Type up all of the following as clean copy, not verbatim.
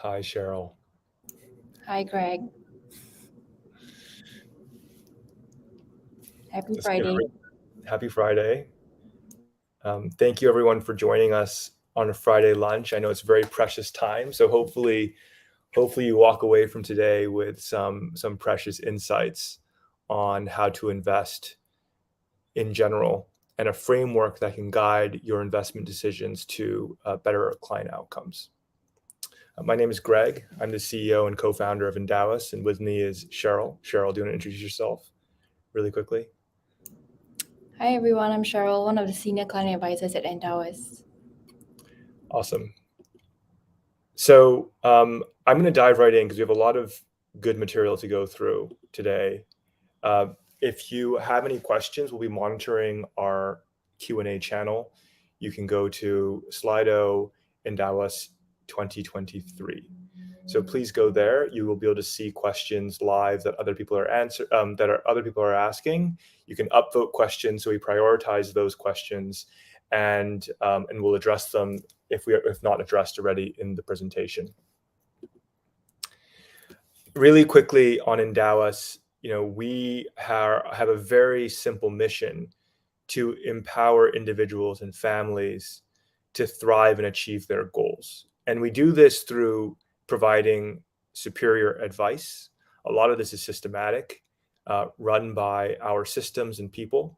Hi, Sheryl. Hi, Greg. Happy It's Friday. Happy Friday. Thank you, everyone, for joining us on a Friday lunch. I know it's a very precious time, so hopefully you walk away from today with some precious insights on how to invest in general and a framework that can guide your investment decisions to better client outcomes. My name is Greg. I'm the CEO and co-founder of Endowus, and with me is Sheryl. Sheryl, do you want to introduce yourself really quickly? Hi, everyone. I'm Sheryl, one of the senior client advisors at Endowus. Awesome. So I'm going to dive right in because we have a lot of good material to go through today. If you have any questions, we'll be monitoring our Q&A channel. You can go to Slido Endowus 2023. So please go there. You will be able to see questions live that other people are asking. You can upvote questions, so we prioritize those questions, and we'll address them if not addressed already in the presentation. Really quickly on Endowus, we have a very simple mission to empower individuals and families to thrive and achieve their goals. And we do this through providing superior advice. A lot of this is systematic, run by our systems and people.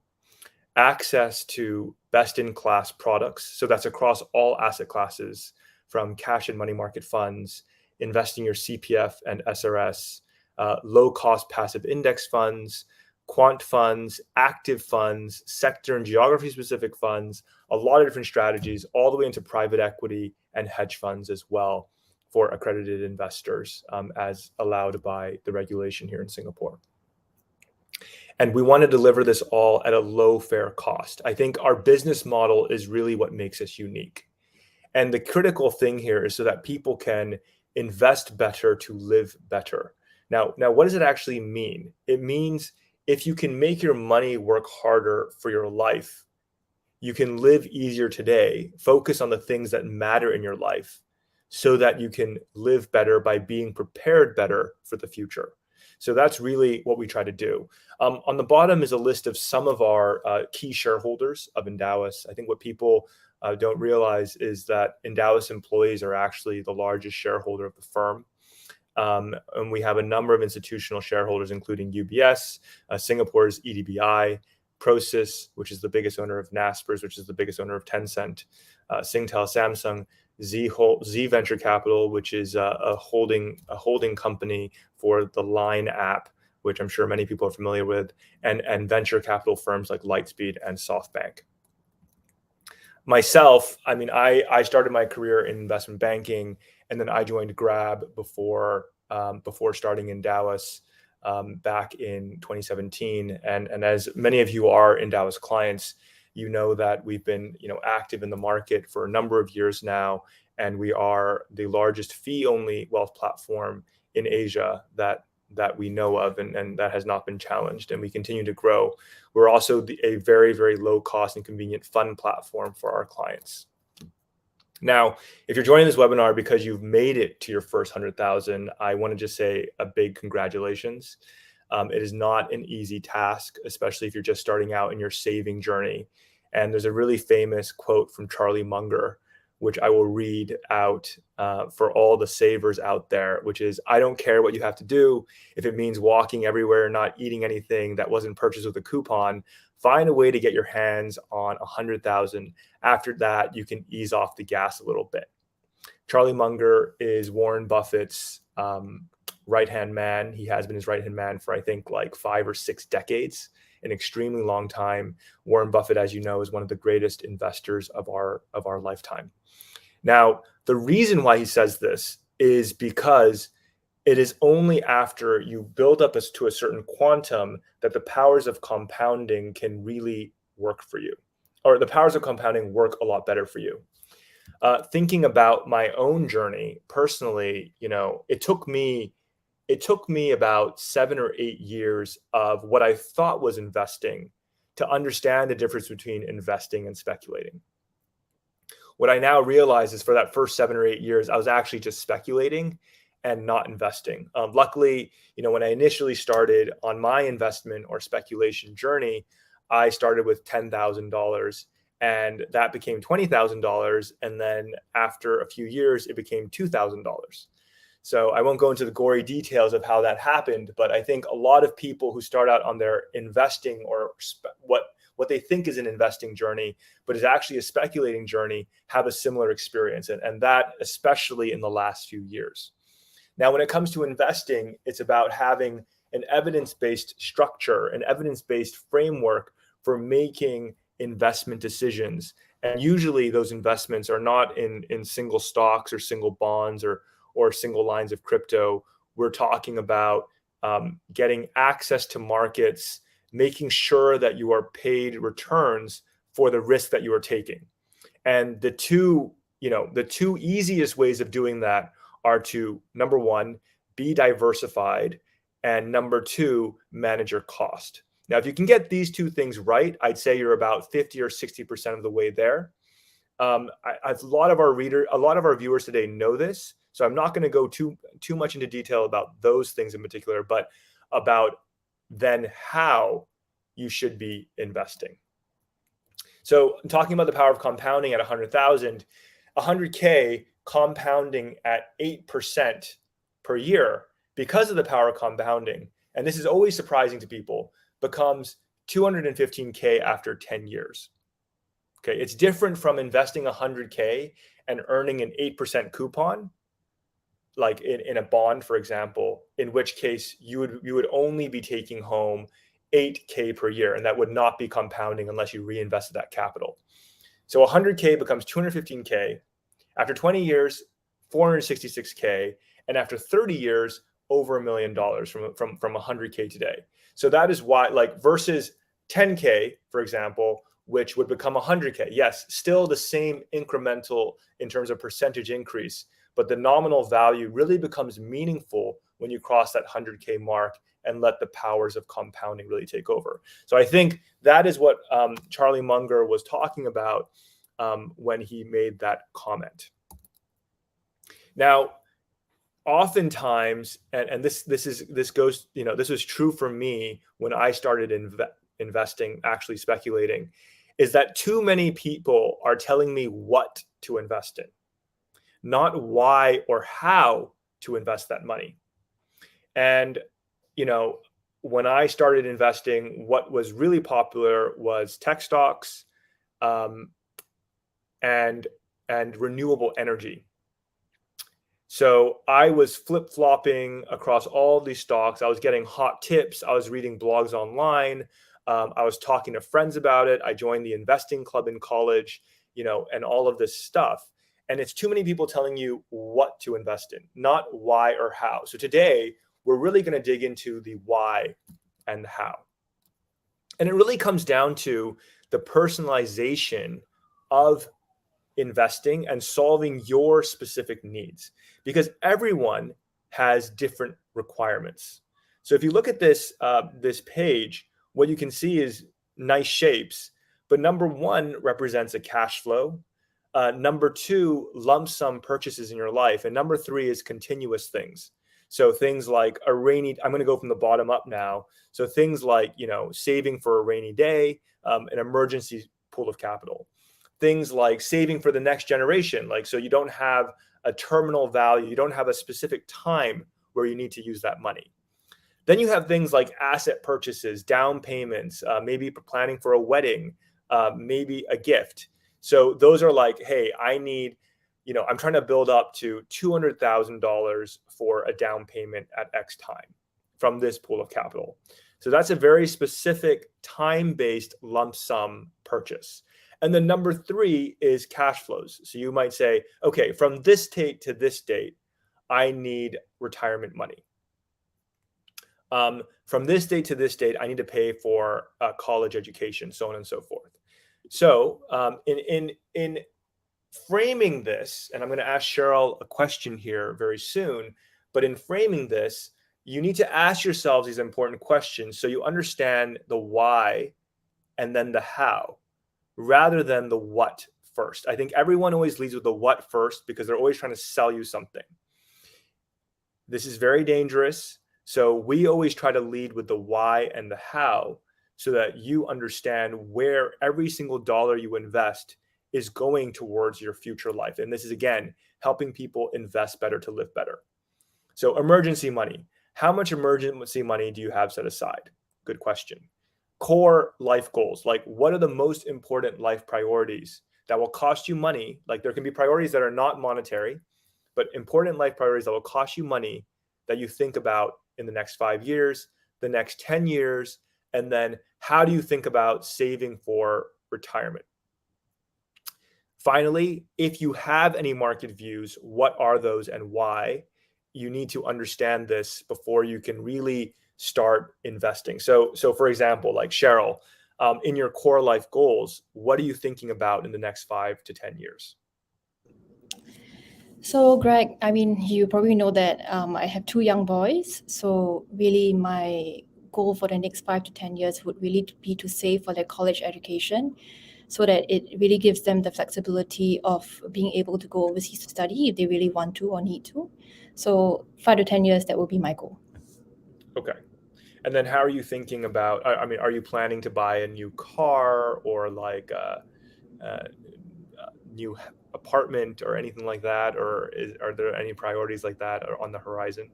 Access to best-in-class products. So that's across all asset classes, from cash and money market funds, investing your CPF and SRS, low-cost passive index funds, quant funds, active funds, sector and geography-specific funds, a lot of different strategies, all the way into private equity and hedge funds as well for accredited investors, as allowed by the regulation here in Singapore. And we want to deliver this all at a low fair cost. I think our business model is really what makes us unique. And the critical thing here is so that people can invest better to live better. Now, what does it actually mean? It means if you can make your money work harder for your life, you can live easier today, focus on the things that matter in your life so that you can live better by being prepared better for the future. So that's really what we try to do. On the bottom is a list of some of our key shareholders of Endowus. I think what people don't realize is that Endowus employees are actually the largest shareholder of the firm. And we have a number of institutional shareholders, including UBS, Singapore's EDBI, Prosus, which is the biggest owner of Naspers, which is the biggest owner of Tencent, Singtel, Samsung, Z Venture Capital, which is a holding company for the Line app, which I'm sure many people are familiar with, and venture capital firms like Lightspeed and SoftBank. Myself, I started my career in investment banking, and then I joined Grab before starting Endowus back in 2017. And as many of you are Endowus clients, you know that we've been active in the market for a number of years now, and we are the largest fee-only wealth platform in Asia that we know of, and that has not been challenged, and we continue to grow. We're also a very, very low cost and convenient fund platform for our clients. Now, if you're joining this webinar because you've made it to your first 100,000, I want to just say a big congratulations. It is not an easy task, especially if you're just starting out in your saving journey. And there's a really famous quote from Charlie Munger, which I will read out for all the savers out there, which is, "I don't care what you have to do. If it means walking everywhere, not eating anything that wasn't purchased with a coupon, find a way to get your hands on 100,000. After that, you can ease off the gas a little bit." Charlie Munger is Warren Buffett's right-hand man. He has been his right-hand man for, I think, like 5 or 6 decades, an extremely long time. Warren Buffett, as you know, is one of the greatest investors of our lifetime. Now, the reason why he says this is because it is only after you build up to a certain quantum that the powers of compounding can really work for you, or the powers of compounding work a lot better for you. Thinking about my own journey personally, it took me about 7 or 8 years of what I thought was investing to understand the difference between investing and speculating. what I now realize is for that first 7 or 8 years, I was actually just speculating and not investing. Luckily, when I initially started on my investment or speculation journey, I started with $10,000 and that became $20,000. And then after a few years, it became $2,000. So I won't go into the gory details of how that happened, but I think a lot of people who start out on their investing or what they think is an investing journey, but is actually a speculating journey, have a similar experience. And that especially in the last few years. Now, when it comes to investing, it's about having an evidence-based structure, an evidence-based framework for making investment decisions. And usually those investments are not in single stocks or single bonds or single lines of crypto. We're talking about getting access to markets, making sure that you are paid returns for the risk that you are taking. And the two easiest ways of doing that are to, number one, be diversified, and number two, manage your cost. Now, if you can get these two things right, I'd say you're about 50 or 60% of the way there. A lot of our viewers today know this, so I'm not going to go too much into detail about those things in particular, but about then how you should be investing. So I'm talking about the power of compounding at 100,000, 100K compounding at 8% per year because of the power of compounding. And this is always surprising to people, becomes 215K after 10 years. Okay, it's different from investing 100K and earning an 8% coupon, like in a bond, for example, in which case you would only be taking home 8K per year, and that would not be compounding unless you reinvested that capital. So 100K becomes 215K. After 20 years, 466K, and after 30 years, over $1 million from 100K today. So that is why, like, versus 10K, for example, which would become 100K. Yes, still the same incremental in terms of percentage increase, but the nominal value really becomes meaningful when you cross that 100K mark and let the powers of compounding really take over. So I think that is what Charlie Munger was talking about when he made that comment. Now, oftentimes, and this was true for me when I started investing, actually speculating, is that too many people are telling me what to invest in, not why or how to invest that money. And when I started investing, what was really popular was tech stocks and renewable energy. So I was flip-flopping across all these stocks. I was getting hot tips. I was reading blogs online. I was talking to friends about it. I joined the investing club in college, and all of this stuff. And it's too many people telling you what to invest in, not why or how. So today, we're really going to dig into the why and the how. And it really comes down to the personalization of investing and solving your specific needs, because everyone has different requirements. So if you look at this page, what you can see is nice shapes, but number one represents a cash flow. Number two, lump sum purchases in your life. And number three is continuous things. So things like I'm going to go from the bottom up now. So things like, saving for a rainy day, an emergency pool of capital. Things like saving for the next generation, so you don't have a terminal value, you don't have a specific time where you need to use that money. Then you have things like asset purchases, down payments, maybe planning for a wedding, maybe a gift. So those are like, hey, I'm trying to build up to $200,000 for a down payment at X time from this pool of capital. So that's a very specific time-based lump sum purchase. And then number three is cash flows. So you might say, okay, from this date to this date, I need retirement money. From this date to this date, I need to pay for a college education, so on and so forth. So in framing this, and I'm going to ask Sheryl a question here very soon, but in framing this, you need to ask yourselves these important questions so you understand the why and then the how, rather than the what first. I think everyone always leads with the what first because they're always trying to sell you something. This is very dangerous. So we always try to lead with the why and the how so that you understand where every single dollar you invest is going towards your future life. And this is, again, helping people invest better to live better. So emergency money. How much emergency money do you have set aside? Good question. Core life goals. Like, what are the most important life priorities that will cost you money? Like, there can be priorities that are not monetary, but important life priorities that will cost you money that you think about in the next 5 years, the next 10 years, and then how do you think about saving for retirement? Finally, if you have any market views, what are those and why? You need to understand this before you can really start investing. So for example, like Sheryl, in your core life goals, what are you thinking about in the next 5 to 10 years? So, Greg, I mean, you probably know that I have two young boys. So, really, my goal for the next 5 to 10 years would really be to save for their college education so that it really gives them the flexibility of being able to go overseas to study if they really want to or need to. So, 5 to 10 years, that will be my goal. Okay. And then how are you thinking about, I mean, are you planning to buy a new car or like a new apartment or anything like that? Or are there any priorities like that on the horizon?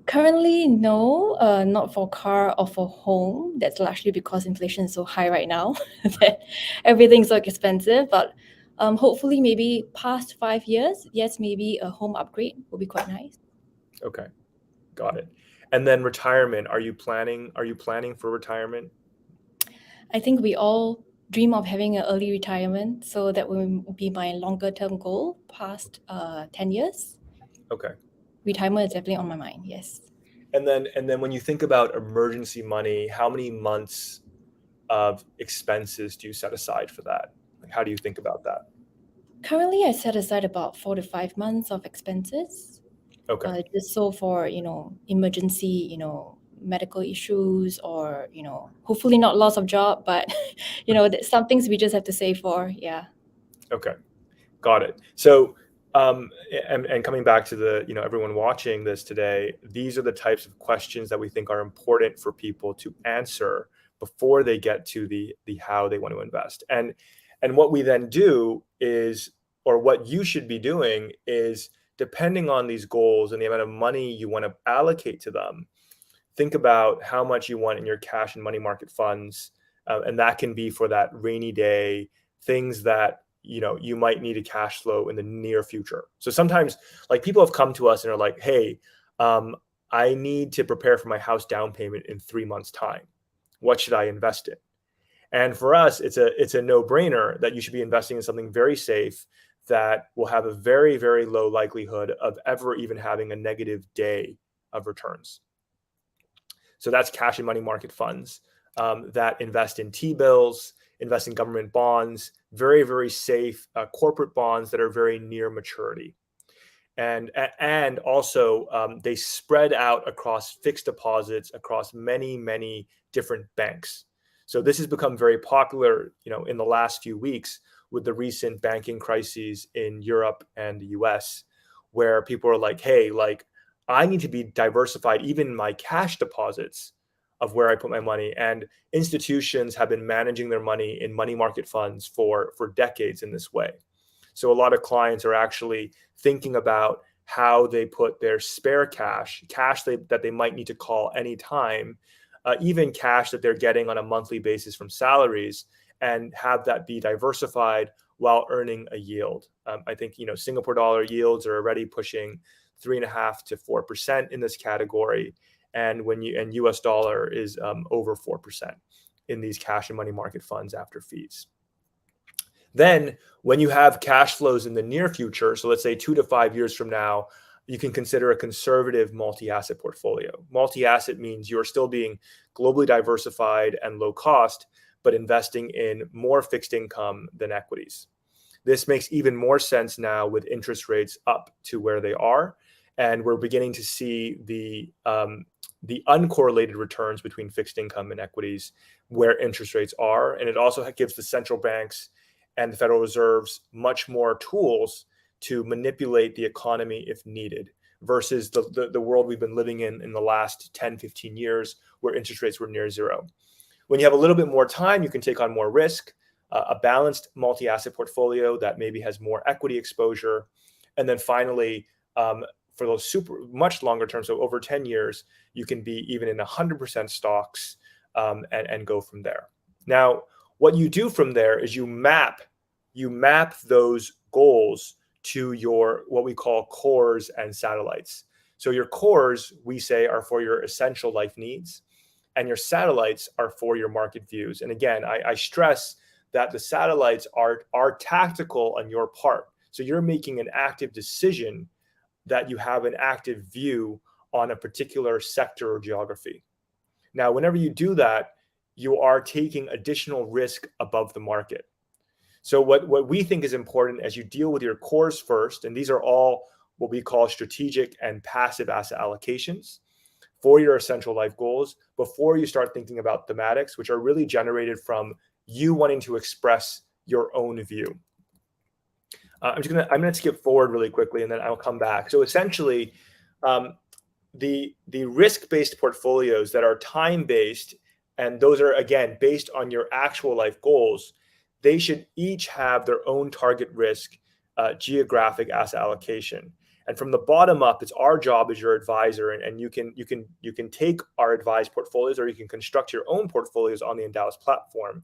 Currently, no, not for car or for home. That's largely because inflation is so high right now that everything's so expensive. But hopefully, maybe past 5 years, yes, maybe a home upgrade will be quite nice. Okay, got it. And then retirement, are you planning for retirement? I think we all dream of having an early retirement, so that will be my longer term goal past 10 years. Okay. Retirement is definitely on my mind, yes. And then when you think about emergency money, how many months of expenses do you set aside for that? Like, how do you think about that? Currently, I set aside about 4 to 5 months of expenses. Okay. Just so for emergency medical issues or hopefully not loss of job, but some things we just have to save for. Yeah. Okay. Got it. So, and coming back to the, everyone watching this today, these are the types of questions that we think are important for people to answer before they get to the how they want to invest. And what we then do is, or what you should be doing is, depending on these goals and the amount of money you want to allocate to them, think about how much you want in your cash and money market funds, and that can be for that rainy day, things that you might need a cash flow in the near future. So sometimes, like, people have come to us and are like, hey, I need to prepare for my house down payment in 3 months time. What should I invest in? And for us, it's a no-brainer that you should be investing in something very safe that will have a very, very low likelihood of ever even having a negative day of returns. So that's cash and money market funds that invest in T-bills, invest in government bonds, very, very safe corporate bonds that are very near maturity. And also they spread out across fixed deposits across many, many different banks. So this has become very popular, in the last few weeks with the recent banking crises in Europe and the US, where people are like, hey, like, I need to be diversified, even in my cash deposits of where I put my money. And institutions have been managing their money in money market funds for decades in this way. So a lot of clients are actually thinking about how they put their spare cash that they might need to call anytime, even cash that they're getting on a monthly basis from salaries, and have that be diversified while earning a yield. I think Singapore dollar yields are already pushing 3.5 to 4% in this category, and US dollar is over 4% in these cash and money market funds after fees. Then, when you have cash flows in the near future, so let's say 2 to 5 years from now, you can consider a conservative multi-asset portfolio. Multi-asset means you're still being globally diversified and low cost, but investing in more fixed income than equities. This makes even more sense now with interest rates up to where they are, and we're beginning to see the uncorrelated returns between fixed income and equities where interest rates are, and it also gives the central banks and the Federal Reserve's much more tools to manipulate the economy if needed, versus the world we've been living in the last 10, 15 years, where interest rates were near zero. When you have a little bit more time, you can take on more risk, a balanced multi-asset portfolio that maybe has more equity exposure. And then finally, for those much longer term, so over 10 years, you can be even in 100% stocks, and go from there. Now, what you do from there is you map those goals to your, what we call, cores and satellites. So your cores, we say, are for your essential life needs, and your satellites are for your market views. And again, I stress that the satellites are tactical on your part. So you're making an active decision that you have an active view on a particular sector or geography. Now, whenever you do that, you are taking additional risk above the market. So what we think is important as you deal with your cores first, and these are all what we call strategic and passive asset allocations for your essential life goals, before you start thinking about thematics, which are really generated from you wanting to express your own view. I'm gonna skip forward really quickly, and then I'll come back. So essentially, the risk-based portfolios that are time-based, and those are again based on your actual life goals, they should each have their own target risk, geographic asset allocation. And from the bottom up, it's our job as your advisor, and you can take our advised portfolios, or you can construct your own portfolios on the Endowus platform,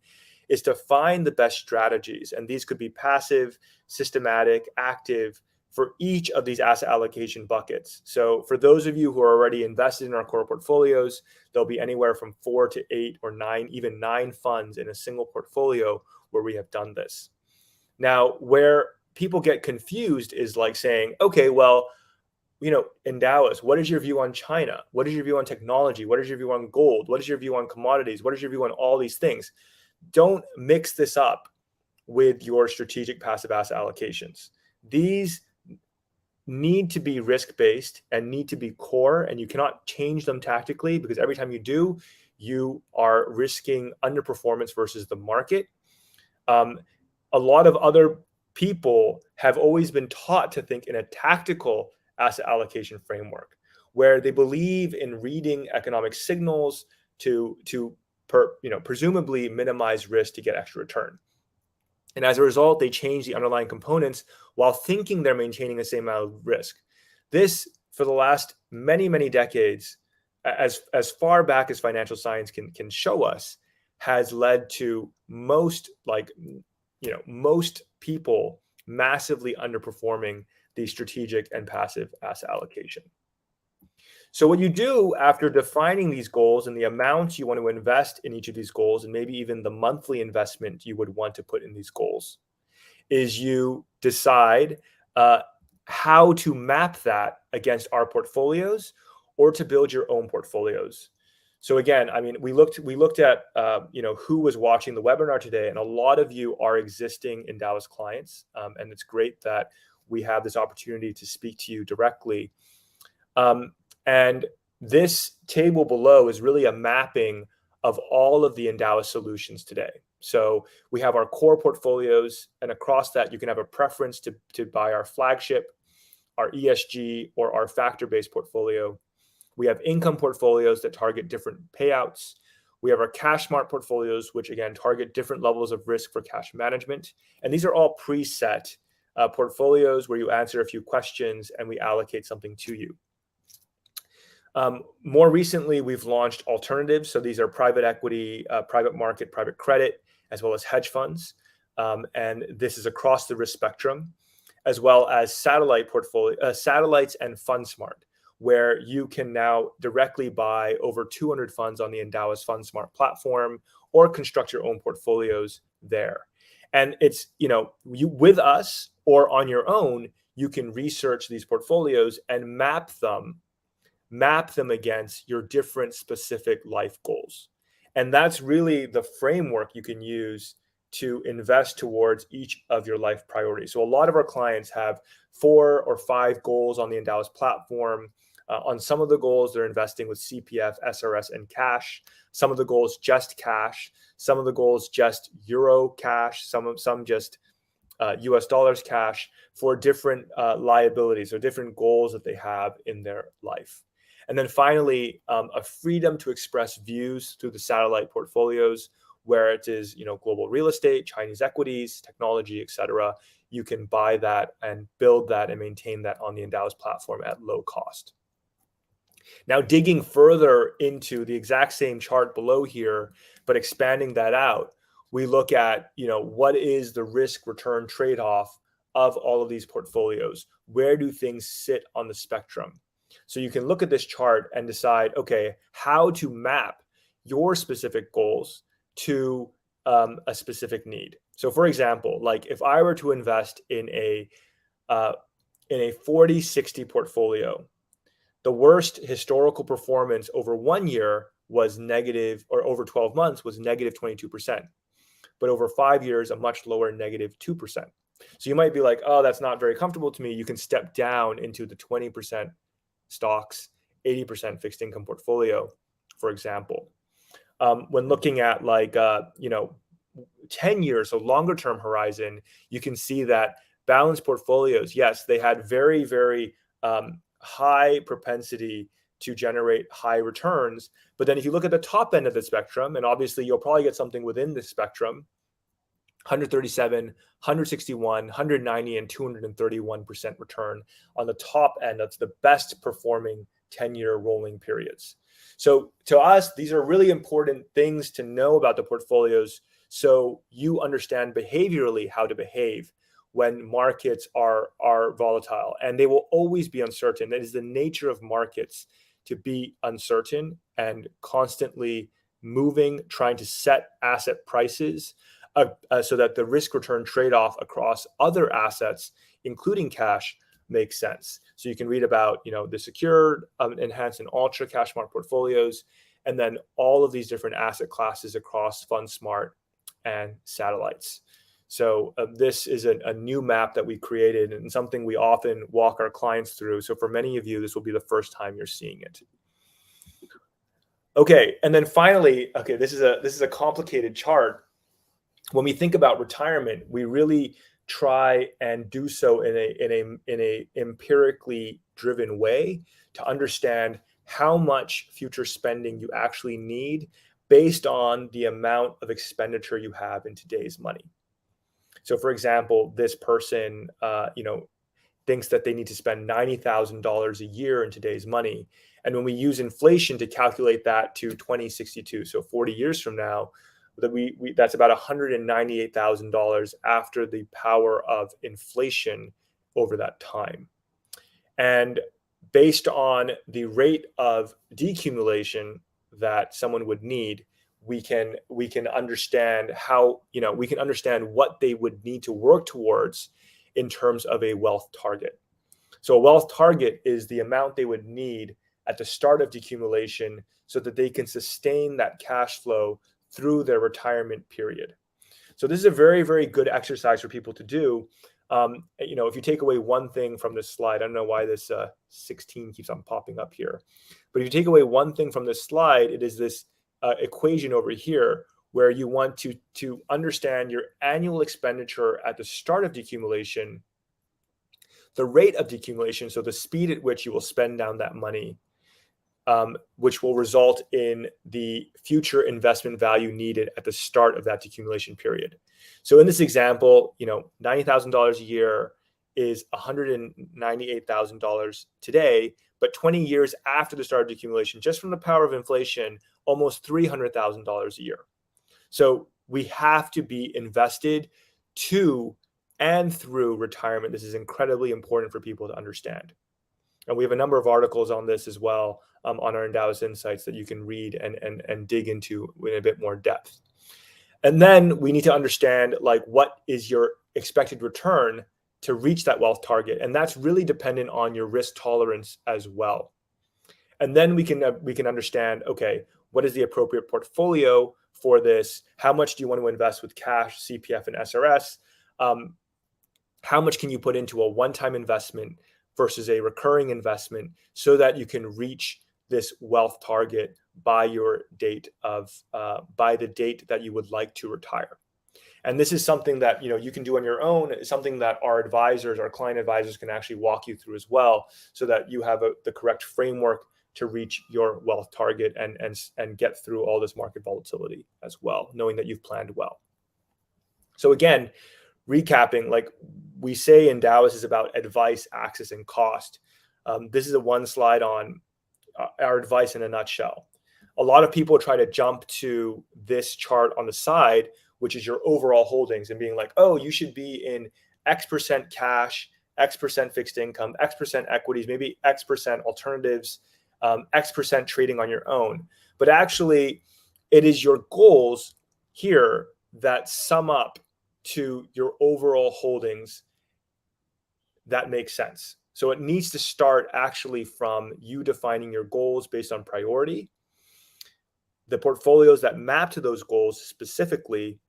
is to find the best strategies. And these could be passive, systematic, active, for each of these asset allocation buckets. So for those of you who are already invested in our core portfolios, there'll be anywhere from 4 to 8 or 9, even 9 funds in a single portfolio where we have done this. Now, where people get confused is like saying, okay, well, Endowus, what is your view on China? What is your view on technology? What is your view on gold? What is your view on commodities? What is your view on all these things? Don't mix this up with your strategic passive asset allocations. These need to be risk-based and need to be core, and you cannot change them tactically, because every time you do, you are risking underperformance versus the market. A lot of other people have always been taught to think in a tactical asset allocation framework, where they believe in reading economic signals to presumably minimize risk to get extra return. And as a result, they change the underlying components while thinking they're maintaining the same amount of risk. This, for the last many, many decades, as far back as financial science can show us, has led to most people massively underperforming the strategic and passive asset allocation. So what you do after defining these goals and the amounts you want to invest in each of these goals, and maybe even the monthly investment you would want to put in these goals, is you decide how to map that against our portfolios, or to build your own portfolios. So again, I mean, we looked at who was watching the webinar today, and a lot of you are existing Endowus clients, and it's great that we have this opportunity to speak to you directly. And this table below is really a mapping of all of the Endowus solutions today. So we have our core portfolios, and across that, you can have a preference to buy our flagship, our ESG, or our factor-based portfolio. We have income portfolios that target different payouts. We have our cash smart portfolios, which again target different levels of risk for cash management. And these are all preset portfolios where you answer a few questions and we allocate something to you. More recently, we've launched alternatives. So these are private equity, private market, private credit, as well as hedge funds. And this is across the risk spectrum, as well as satellite portfolio, satellites and FundSmart, where you can now directly buy over 200 funds on the Endowus FundSmart platform, or construct your own portfolios there. And it's, you with us or on your own, you can research these portfolios and map them against your different specific life goals. And that's really the framework you can use to invest towards each of your life priorities. So a lot of our clients have 4 or 5 goals on the Endowus platform. On some of the goals, they're investing with CPF, SRS, and cash. Some of the goals just cash. Some of the goals just euro cash. Some just US dollars cash for different liabilities or different goals that they have in their life. And then finally, a freedom to express views through the satellite portfolios, where it is, global real estate, Chinese equities, technology, etc. You can buy that and build that and maintain that on the Endowus platform at low cost. Now, digging further into the exact same chart below here, but expanding that out, we look at, what is the risk return trade-off of all of these portfolios? Where do things sit on the spectrum? So you can look at this chart and decide, okay, how to map your specific goals to a specific need. So for example, like if I were to invest in a 40-60 portfolio, the worst historical performance over 1 year was negative, or over 12 months was negative 22%. But over 5 years, a much lower negative 2%. So you might be like, oh, that's not very comfortable to me. You can step down into the 20% stocks, 80% fixed income portfolio, for example. When looking at 10 years, so longer term horizon, you can see that balanced portfolios, yes, they had very, very high propensity to generate high returns. But then if you look at the top end of the spectrum, and obviously you'll probably get something within the spectrum, 137, 161, 190, and 231% return on the top end. That's the best performing 10-year rolling periods. So to us, these are really important things to know about the portfolios, so you understand behaviorally how to behave when markets are volatile, and they will always be uncertain. That is the nature of markets, to be uncertain and constantly moving, trying to set asset prices so that the risk return trade-off across other assets, including cash, makes sense. So you can read about, the secured, enhanced, and ultra cash market portfolios, and then all of these different asset classes across Fund Smart and satellites. So this is a new map that we created, and something we often walk our clients through. So for many of you, this will be the first time you're seeing it. Okay, and then finally, okay, this is a complicated chart. When we think about retirement, we really try and do so in a empirically driven way to understand how much future spending you actually need based on the amount of expenditure you have in today's money. So for example, this person, thinks that they need to spend $90,000 a year in today's money. And when we use inflation to calculate that to 2062, so 40 years from now, that's about $198,000 after the power of inflation over that time. And based on the rate of decumulation that someone would need, we can understand how, we can understand what they would need to work towards in terms of a wealth target. So a wealth target is the amount they would need at the start of decumulation so that they can sustain that cash flow through their retirement period. So this is a very, very good exercise for people to do. If you take away one thing from this slide, I don't know why this 16 keeps on popping up here, but if you take away one thing from this slide, it is this equation over here, where you want to understand your annual expenditure at the start of decumulation, the rate of decumulation, so the speed at which you will spend down that money, which will result in the future investment value needed at the start of that decumulation period. So in this example, $90,000 a year is $198,000 today, but 20 years after the start of decumulation, just from the power of inflation, almost $300,000 a year. So we have to be invested to and through retirement. This is incredibly important for people to understand. And we have a number of articles on this as well on our Endowus Insights that you can read and dig into in a bit more depth. And then we need to understand, what is your expected return to reach that wealth target. And that's really dependent on your risk tolerance as well. And then we can understand, okay, what is the appropriate portfolio for this? How much do you want to invest with cash, CPF, and SRS? How much can you put into a one-time investment versus a recurring investment, so that you can reach this wealth target by your date of by the date that you would like to retire. And this is something that you can do on your own. It's something that our client advisors, can actually walk you through as well, so that you have the correct framework to reach your wealth target and get through all this market volatility as well, knowing that you've planned well. So again, recapping, like we say, Endowus is about advice, access, and cost. This is one slide on our advice in a nutshell. A lot of people try to jump to this chart on the side, which is your overall holdings, and being like, oh, you should be in X% cash, X% fixed income, X% equities, maybe X% alternatives, X% trading on your own. But actually, it is your goals here that sum up to your overall holdings that makes sense. So it needs to start actually from you defining your goals based on priority, the portfolios that map to those goals specifically,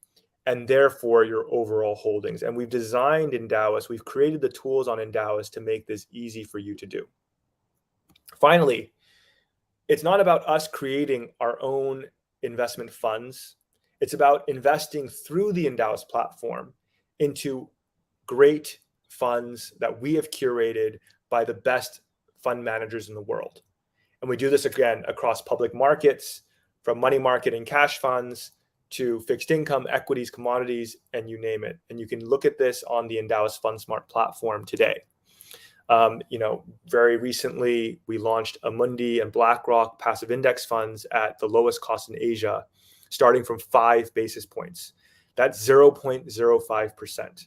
and therefore your overall holdings. And we've designed Endowus, we've created the tools on Endowus to make this easy for you to do. Finally, it's not about us creating our own investment funds. It's about investing through the Endowus platform into great funds that we have curated by the best fund managers in the world. And we do this again across public markets, from money market and cash funds to fixed income, equities, commodities, and you name it. And you can look at this on the Endowus FundSmart platform today. Very recently, we launched Amundi and BlackRock passive index funds at the lowest cost in Asia, starting from 5 basis points. That's 0.05%.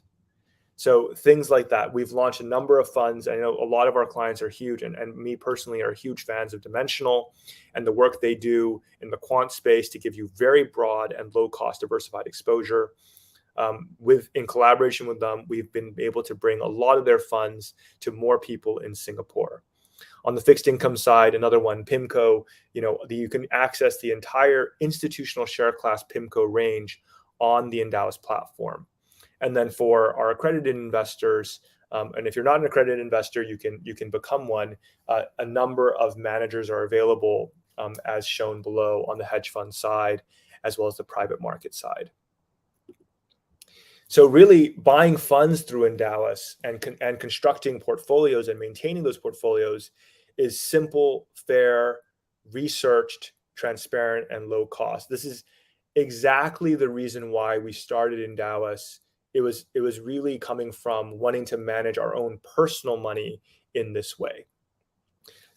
So things like that. We've launched a number of funds. I know a lot of our clients are huge, and me personally are huge fans of Dimensional and the work they do in the quant space to give you very broad and low cost diversified exposure. In collaboration with them, we've been able to bring a lot of their funds to more people in Singapore. On the fixed income side, another one, PIMCO, you can access the entire institutional share class PIMCO range on the Endowus platform. And then for our accredited investors, and if you're not an accredited investor, you can become one. A number of managers are available, as shown below, on the hedge fund side, as well as the private market side. So really, buying funds through Endowus and constructing portfolios and maintaining those portfolios is simple, fair, researched, transparent, and low cost. This is exactly the reason why we started Endowus. It was really coming from wanting to manage our own personal money in this way.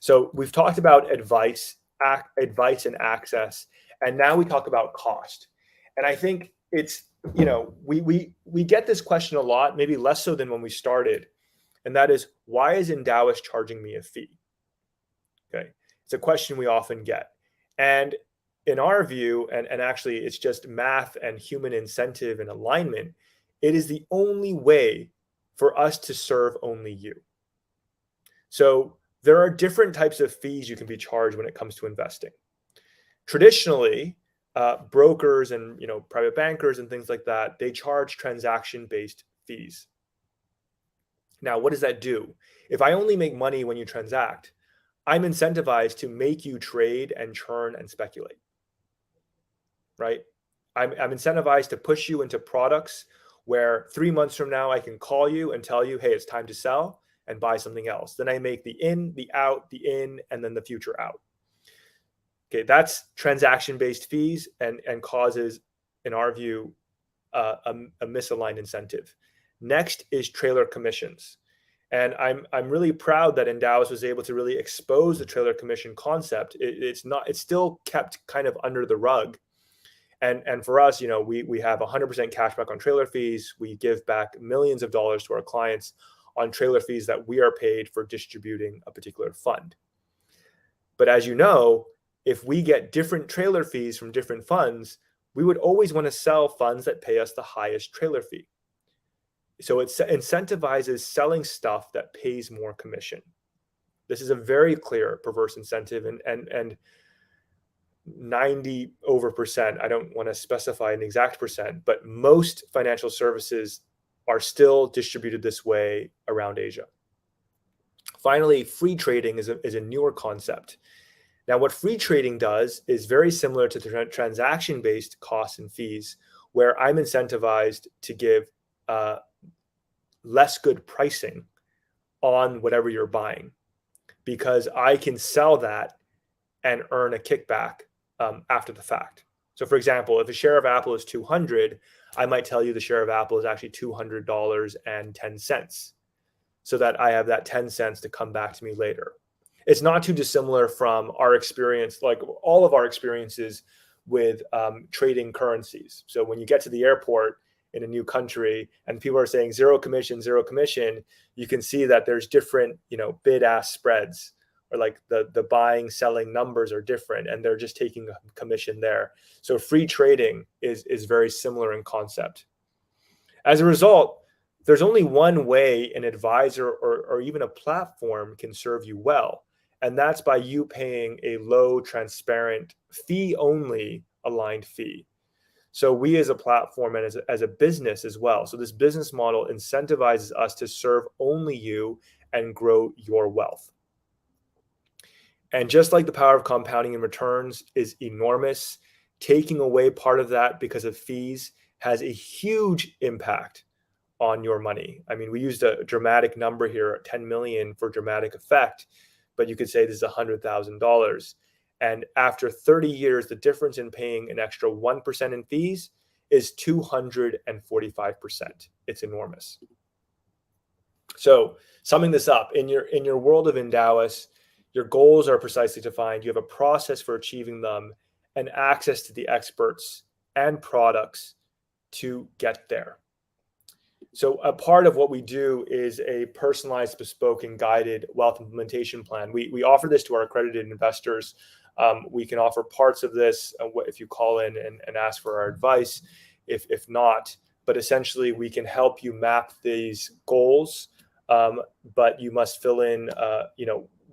So we've talked about advice and access, and now we talk about cost. And I think it's, we get this question a lot, maybe less so than when we started, and that is, why is Endowus charging me a fee? Okay, it's a question we often get. And in our view, and actually it's just math and human incentive and alignment, it is the only way for us to serve only you. So there are different types of fees you can be charged when it comes to investing. Traditionally, brokers and private bankers and things like that, they charge transaction-based fees. Now, what does that do? If I only make money when you transact, I'm incentivized to make you trade and churn and speculate, right? I'm incentivized to push you into products where 3 months from now I can call you and tell you, hey, it's time to sell and buy something else. Then I make the in, the out, the in, and then the future out. Okay, that's transaction-based fees and causes, in our view, a misaligned incentive. Next is trailer commissions. And I'm really proud that Endowus was able to really expose the trailer commission concept. It's still kept kind of under the rug. And for us, we have 100% cashback on trailer fees. We give back millions of dollars to our clients on trailer fees that we are paid for distributing a particular fund. But as you know, if we get different trailer fees from different funds, we would always want to sell funds that pay us the highest trailer fee. So it incentivizes selling stuff that pays more commission. This is a very clear perverse incentive, and 90%, I don't want to specify an exact percent, but most financial services are still distributed this way around Asia. Finally, free trading is a newer concept. Now, what free trading does is very similar to the transaction-based costs and fees, where I'm incentivized to give less good pricing on whatever you're buying, because I can sell that and earn a kickback after the fact. So, for example, if a share of Apple is 200, I might tell you the share of Apple is actually $200.10, so that I have that 10 cents to come back to me later. It's not too dissimilar from our experience, like all of our experiences with trading currencies. So when you get to the airport in a new country and people are saying zero commission, you can see that there's different, bid ask spreads, or like the buying selling numbers are different, and they're just taking a commission there. So free trading is very similar in concept. As a result, there's only one way an advisor or even a platform can serve you well, and that's by you paying a low, transparent, fee-only aligned fee. So we as a platform and as a business as well. So this business model incentivizes us to serve only you and grow your wealth. And just like the power of compounding in returns is enormous, taking away part of that because of fees has a huge impact on your money. I mean, we used a dramatic number here, 10 million for dramatic effect, but you could say this is $100,000. And after 30 years, the difference in paying an extra 1% in fees is 245%. It's enormous. So summing this up, in your world of Endowus, your goals are precisely defined. You have a process for achieving them and access to the experts and products to get there. So a part of what we do is a personalized, bespoke, and guided wealth implementation plan. We offer this to our accredited investors. We can offer parts of this if you call in and ask for our advice, if not. But essentially, we can help you map these goals, but you must fill in,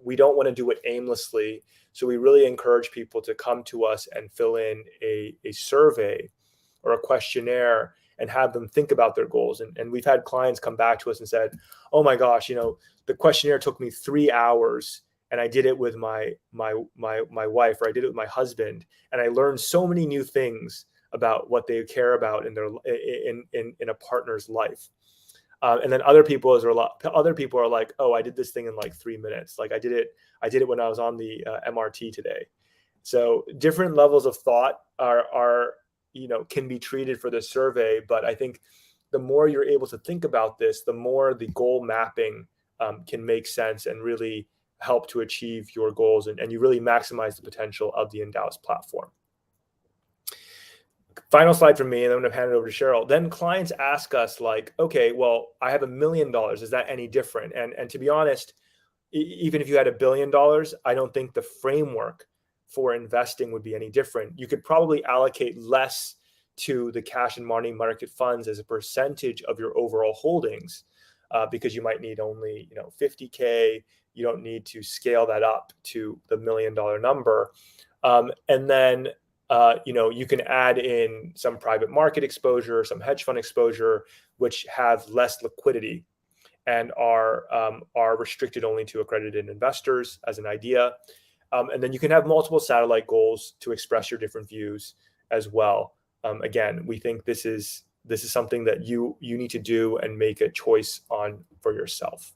we don't want to do it aimlessly. So we really encourage people to come to us and fill in a survey or a questionnaire and have them think about their goals. And we've had clients come back to us and said, oh my gosh, the questionnaire took me 3 hours and I did it with my wife, or I did it with my husband. And I learned so many new things about what they care about in their in a partner's life. And then other people are like, oh, I did this thing in like 3 minutes. Like I did it when I was on the MRT today. So different levels of thought are can be treated for this survey. But I think the more you're able to think about this, the more the goal mapping can make sense and really help to achieve your goals. And you really maximize the potential of the Endowus platform. Final slide from me, and I'm going to hand it over to Sheryl. Then clients ask us like, okay, well, I have $1 million. Is that any different? And to be honest, even if you had $1 billion, I don't think the framework for investing would be any different. You could probably allocate less to the cash and money market funds as a percentage of your overall holdings, because you might need only 50K. You don't need to scale that up to the $1 million number, and then you can add in some private market exposure, some hedge fund exposure, which have less liquidity and are restricted only to accredited investors as an idea. And then you can have multiple satellite goals to express your different views as well. Again, we think this is something that you need to do and make a choice on for yourself.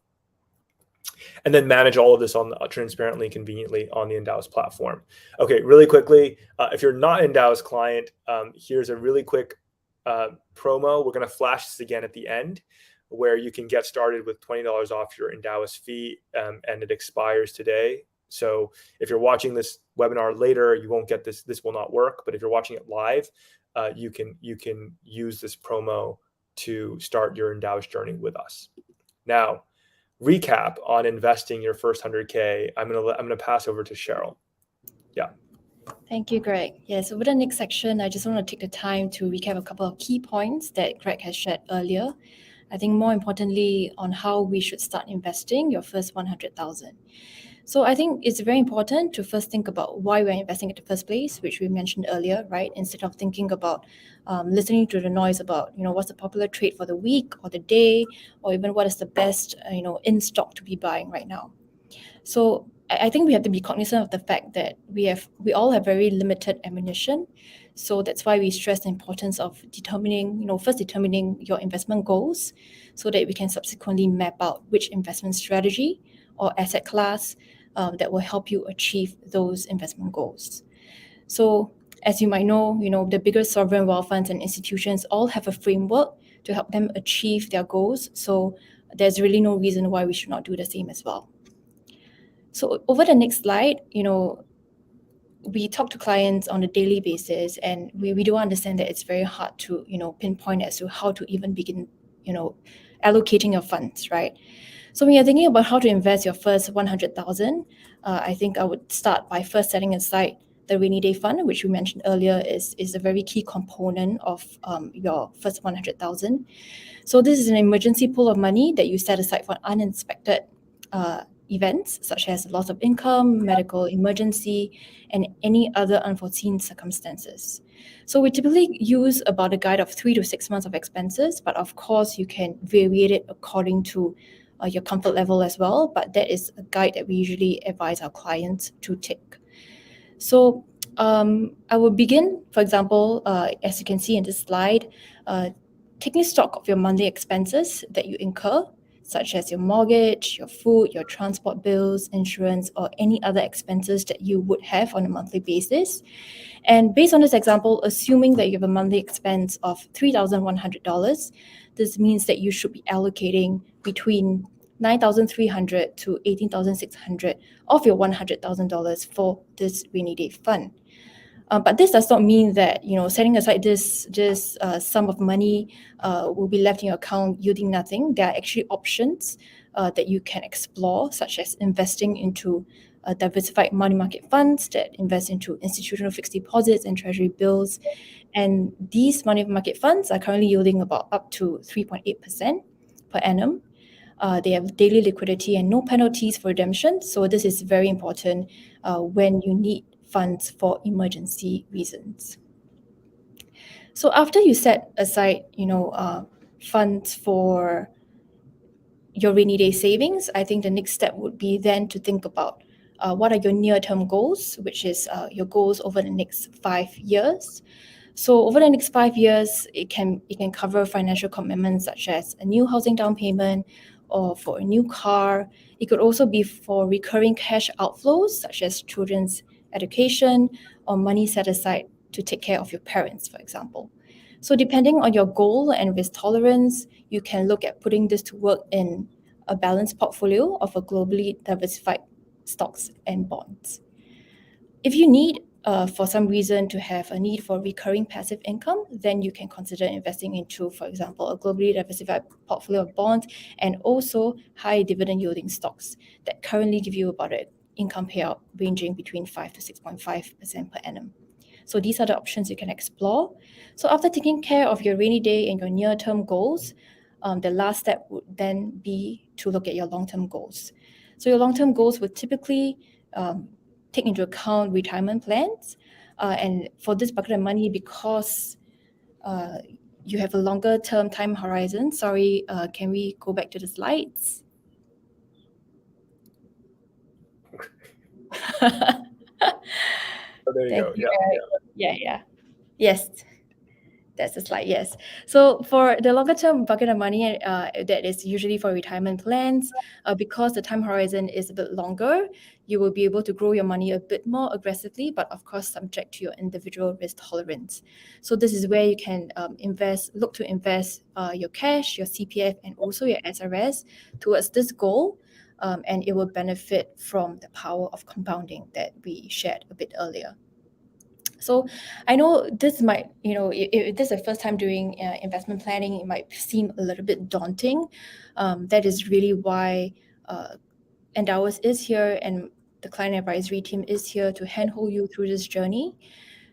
And then manage all of this transparently, conveniently on the Endowus platform. Okay, really quickly, if you're not an Endowus client, here's a really quick promo. We're going to flash this again at the end, where you can get started with $20 off your Endowus fee, and it expires today. So if you're watching this webinar later, you won't get this. This will not work. But if you're watching it live, you can use this promo to start your Endowus journey with us. Now, recap on investing your first 100K. I'm gonna pass over to Sheryl. Yeah. Thank you, Greg. Yeah, so for the next section, I just want to take the time to recap a couple of key points that Greg has shared earlier. I think more importantly on how we should start investing your first 100,000. So I think it's very important to first think about why we're investing in the first place, which we mentioned earlier, right? Instead of thinking about listening to the noise about, what's the popular trade for the week or the day, or even what is the best, in stock to be buying right now. So I think we have to be cognizant of the fact that we all have very limited ammunition. So that's why we stress the importance of first determining your investment goals, so that we can subsequently map out which investment strategy or asset class that will help you achieve those investment goals. So as you might know, the bigger sovereign wealth funds and institutions all have a framework to help them achieve their goals. So there's really no reason why we should not do the same as well. So over the next slide, we talk to clients on a daily basis, and we do understand that it's very hard to, pinpoint as to how to even begin, allocating your funds, right? So when you're thinking about how to invest your first 100,000, I think I would start by first setting aside the rainy day fund, which we mentioned earlier is a very key component of your first 100,000. So this is an emergency pool of money that you set aside for unexpected events such as loss of income, medical emergency, and any other unforeseen circumstances. So we typically use about a guide of 3 to 6 months of expenses, but of course you can vary it according to your comfort level as well. But that is a guide that we usually advise our clients to take. So I will begin, for example, as you can see in this slide, taking stock of your monthly expenses that you incur, such as your mortgage, your food, your transport bills, insurance, or any other expenses that you would have on a monthly basis. And based on this example, assuming that you have a monthly expense of $3,100, this means that you should be allocating between 9,300 to 18,600 of your $100,000 for this rainy day fund. But this does not mean that setting aside this sum of money will be left in your account yielding nothing. There are actually options that you can explore, such as investing into diversified money market funds that invest into institutional fixed deposits and treasury bills. And these money market funds are currently yielding about up to 3.8% per annum. They have daily liquidity and no penalties for redemption. So this is very important when you need funds for emergency reasons. So after you set aside, funds for your rainy day savings, I think the next step would be then to think about what are your near-term goals, which is your goals over the next 5 years. So over the next 5 years, it can cover financial commitments such as a new housing down payment or for a new car. It could also be for recurring cash outflows such as children's education or money set aside to take care of your parents, for example. So depending on your goal and risk tolerance, you can look at putting this to work in a balanced portfolio of a globally diversified stocks and bonds. If you need, for some reason, to have a need for recurring passive income, then you can consider investing into, for example, a globally diversified portfolio of bonds and also high dividend yielding stocks that currently give you about an income payout ranging between 5 to 6.5% per annum. So these are the options you can explore. So after taking care of your rainy day and your near-term goals, the last step would then be to look at your long-term goals. So your long-term goals would typically take into account retirement plans. And for this bucket of money, because you have a longer term time horizon, can we go back to the slides? Oh, there you go. Yeah. Yes. That's the slide, yes. So for the longer term bucket of money, that is usually for retirement plans, because the time horizon is a bit longer, you will be able to grow your money a bit more aggressively, but of course subject to your individual risk tolerance. So this is where you can look to invest your cash, your CPF, and also your SRS towards this goal, and it will benefit from the power of compounding that we shared a bit earlier. So I know this might, if this is the first time doing investment planning, it might seem a little bit daunting. That is really why Endowus is here and the client advisory team is here to handhold you through this journey.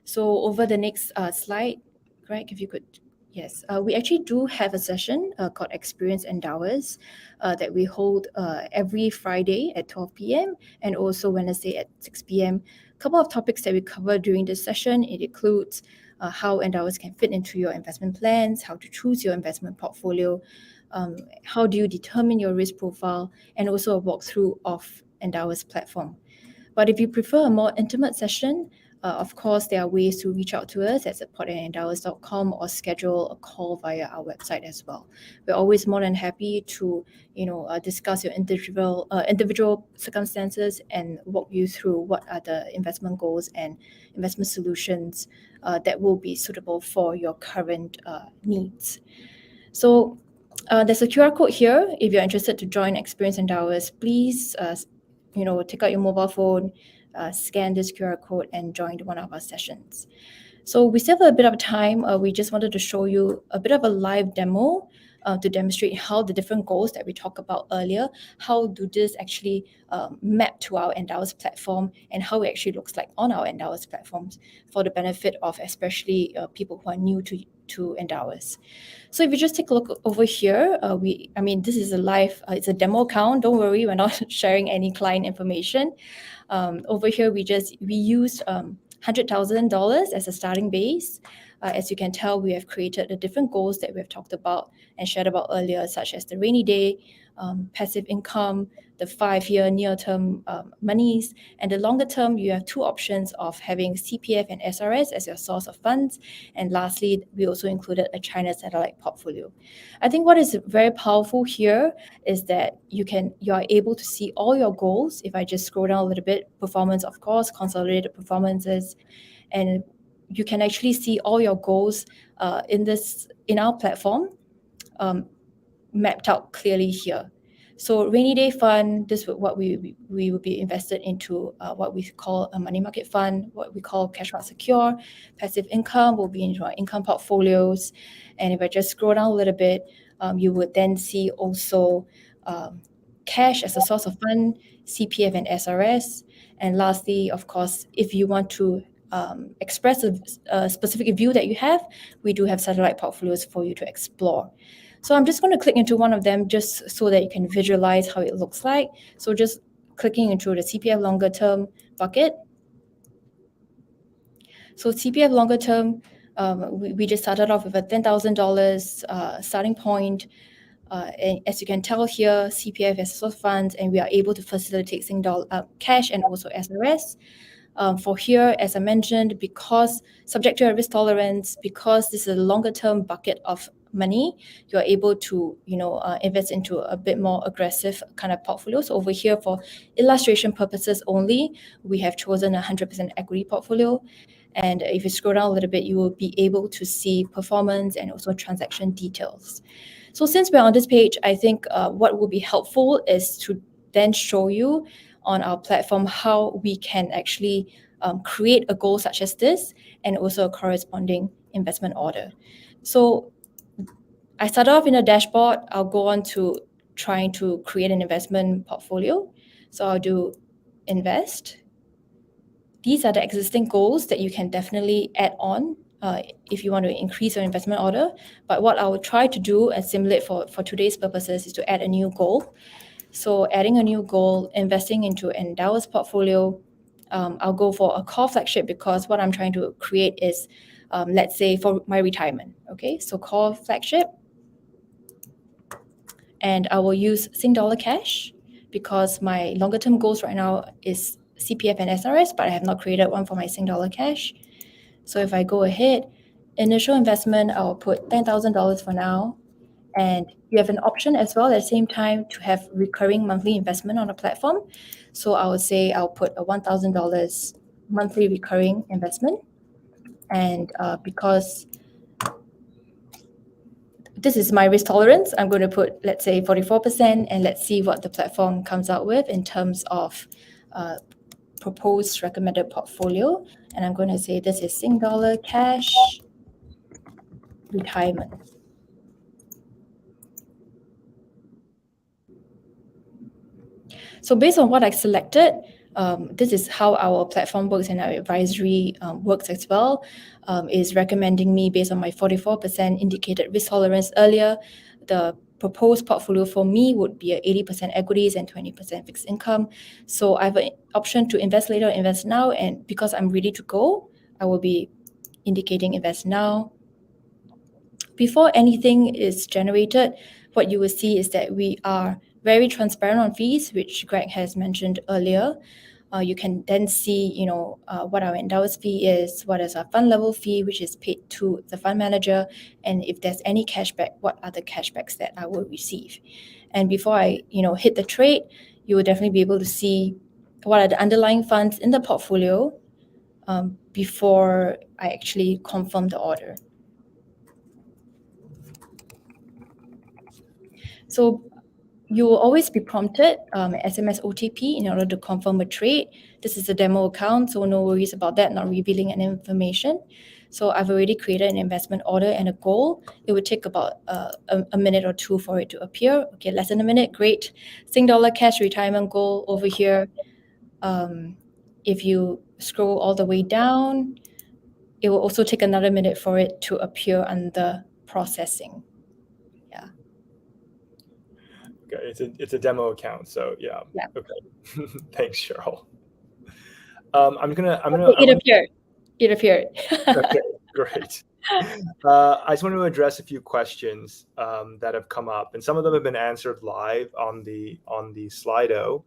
So over the next slide, Greg, if you could. Yes, we actually do have a session called Experience Endowus that we hold every Friday at 12 p.m. and also Wednesday at 6 p.m. A couple of topics that we cover during this session, it includes how Endowus can fit into your investment plans, how to choose your investment portfolio, how do you determine your risk profile, and also a walkthrough of Endowus platform. But if you prefer a more intimate session, of course, there are ways to reach out to us at support@endowus.com or schedule a call via our website as well. We're always more than happy to, discuss your individual circumstances and walk you through what are the investment goals and investment solutions that will be suitable for your current needs. So there's a QR code here. If you're interested to join Experience Endowus, please, take out your mobile phone, scan this QR code and join one of our sessions. So we still have a bit of time. We just wanted to show you a bit of a live demo to demonstrate how the different goals that we talked about earlier, how do this actually map to our Endowus platform and how it actually looks like on our Endowus platforms for the benefit of especially people who are new to Endowus. So if you just take a look over here, this is a live, it's a demo account. Don't worry, we're not sharing any client information. Over here, we used $100,000 as a starting base. As you can tell, we have created the different goals that we have talked about and shared about earlier, such as the rainy day, passive income, the 5-year near-term monies, and the longer term, you have two options of having CPF and SRS as your source of funds. And lastly, we also included a China satellite portfolio. I think what is very powerful here is that you are able to see all your goals. If I just scroll down a little bit, performance, of course, consolidated performances, and you can actually see all your goals in our platform mapped out clearly here. So rainy day fund, this is what we will be invested into, what we call a money market fund, what we call cash out secure. Passive income will be into our income portfolios. And if I just scroll down a little bit, you would then see also cash as a source of fund, CPF and SRS. And lastly, of course, if you want to express a specific view that you have, we do have satellite portfolios for you to explore. So I'm just going to click into one of them just so that you can visualize how it looks like. So just clicking into the CPF longer term bucket. So CPF longer term, we just started off with a $10,000 starting point. And as you can tell here, CPF as source funds, and we are able to facilitate cash and also SRS. For here, as I mentioned, because subject to a risk tolerance, because this is a longer term bucket of money, you are able to invest into a bit more aggressive kind of portfolios. Over here, for illustration purposes only, we have chosen a 100% equity portfolio. And if you scroll down a little bit, you will be able to see performance and also transaction details. So since we're on this page, I think what will be helpful is to then show you on our platform how we can actually create a goal such as this and also a corresponding investment order. So I started off in a dashboard. I'll go on to trying to create an investment portfolio. So I'll do invest. These are the existing goals that you can definitely add on if you want to increase your investment order. But what I will try to do and simulate for today's purposes is to add a new goal. So adding a new goal, investing into Endowus portfolio, I'll go for a core flagship because what I'm trying to create is, let's say, for my retirement. Okay, so core flagship. And I will use Sing Dollar Cash because my longer term goals right now is CPF and SRS, but I have not created one for my Sing Dollar Cash. So if I go ahead, initial investment, I'll put $10,000 for now. And you have an option as well at the same time to have recurring monthly investment on the platform. So I would say I'll put a $1,000 monthly recurring investment. And because this is my risk tolerance, I'm going to put, let's say, 44%, and let's see what the platform comes out with in terms of proposed recommended portfolio. And I'm going to say this is Sing Dollar Cash Retirement. So based on what I selected, this is how our platform works and our advisory works as well, is recommending me based on my 44% indicated risk tolerance earlier. The proposed portfolio for me would be 80% equities and 20% fixed income. So I have an option to invest later, invest now, and because I'm ready to go, I will be indicating invest now. Before anything is generated, what you will see is that we are very transparent on fees, which Greg has mentioned earlier. You can then see, what our Endowus fee is, what is our fund level fee, which is paid to the fund manager, and if there's any cashback, what are the cashbacks that I will receive. And before I, hit the trade, you will definitely be able to see what are the underlying funds in the portfolio before I actually confirm the order. So you will always be prompted SMS OTP in order to confirm a trade. This is a demo account, so no worries about that, not revealing any information. So I've already created an investment order and a goal. It would take about a minute or two for it to appear. Okay, less than a minute, great. Sing dollar cash retirement goal over here. If you scroll all the way down, it will also take another minute for it to appear under processing. Yeah. Okay, it's a demo account, so yeah. Yeah. Okay, thanks, Cheryl. It appeared. Okay, great. I just want to address a few questions that have come up, and some of them have been answered live on the Slido.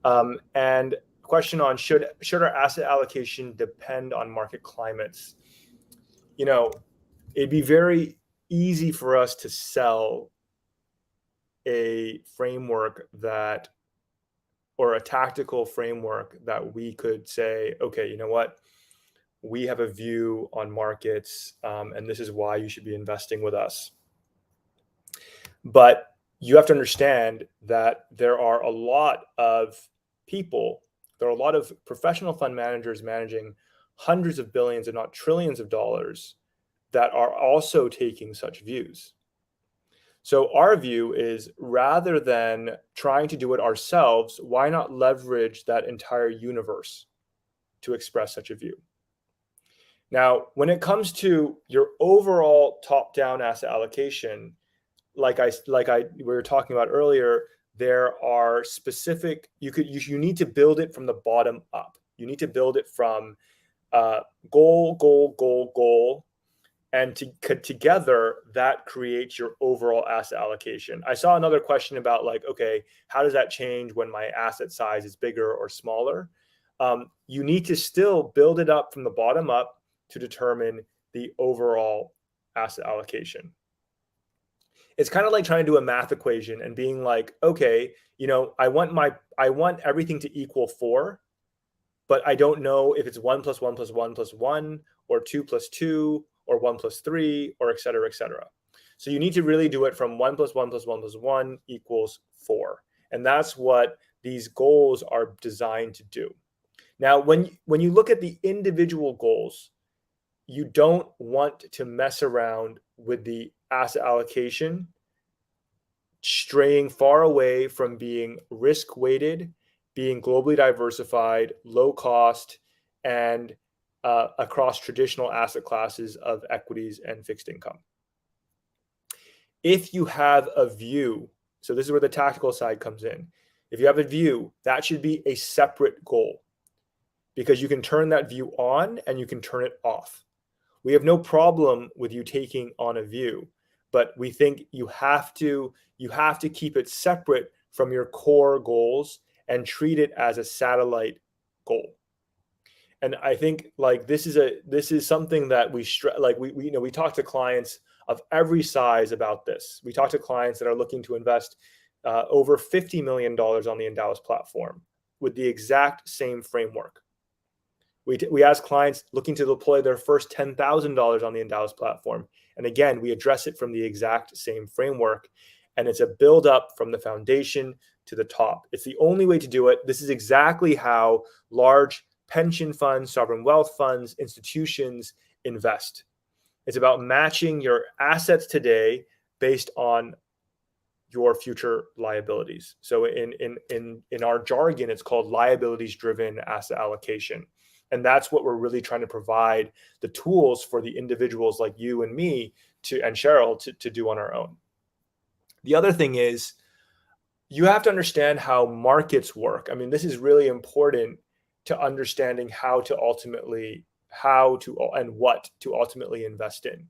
And question on should our asset allocation depend on market climates? It'd be very easy for us to sell a framework or a tactical framework that we could say, okay, you know what? We have a view on markets, and this is why you should be investing with us. But you have to understand that there are a lot of people, there are a lot of professional fund managers managing hundreds of billions, if not trillions of dollars, that are also taking such views. So our view is rather than trying to do it ourselves, why not leverage that entire universe to express such a view? Now, when it comes to your overall top-down asset allocation, like we were talking about earlier, there are specific, you need to build it from the bottom up. You need to build it from goal, and together that creates your overall asset allocation. I saw another question about okay, how does that change when my asset size is bigger or smaller? You need to still build it up from the bottom up to determine the overall asset allocation. It's kind of like trying to do a math equation and being like, okay, I want everything to equal 4, but I don't know if it's 1 plus 1 plus 1 plus 1 or 2 plus 2 or 1 plus 3 or et cetera, et cetera. So you need to really do it from 1 plus 1 plus 1 plus 1 equals 4. And that's what these goals are designed to do. Now, when you look at the individual goals, you don't want to mess around with the asset allocation, straying far away from being risk weighted, being globally diversified, low cost, and across traditional asset classes of equities and fixed income. If you have a view, so this is where the tactical side comes in. If you have a view, that should be a separate goal, because you can turn that view on and you can turn it off. We have no problem with you taking on a view, but we think you have to keep it separate from your core goals and treat it as a satellite goal. And I think this is something that we talk to clients of every size about this. We talk to clients that are looking to invest over $50 million on the Endowus platform with the exact same framework. We ask clients looking to deploy their first $10,000 on the Endowus platform. And again, we address it from the exact same framework. And it's a build up from the foundation to the top. It's the only way to do it. This is exactly how large pension funds, sovereign wealth funds, institutions invest. It's about matching your assets today based on your future liabilities. So in our jargon, it's called liabilities-driven asset allocation. And that's what we're really trying to provide the tools for the individuals like you and me and Cheryl to do on our own. The other thing is you have to understand how markets work. I mean, this is really important to understanding how and what to ultimately invest in.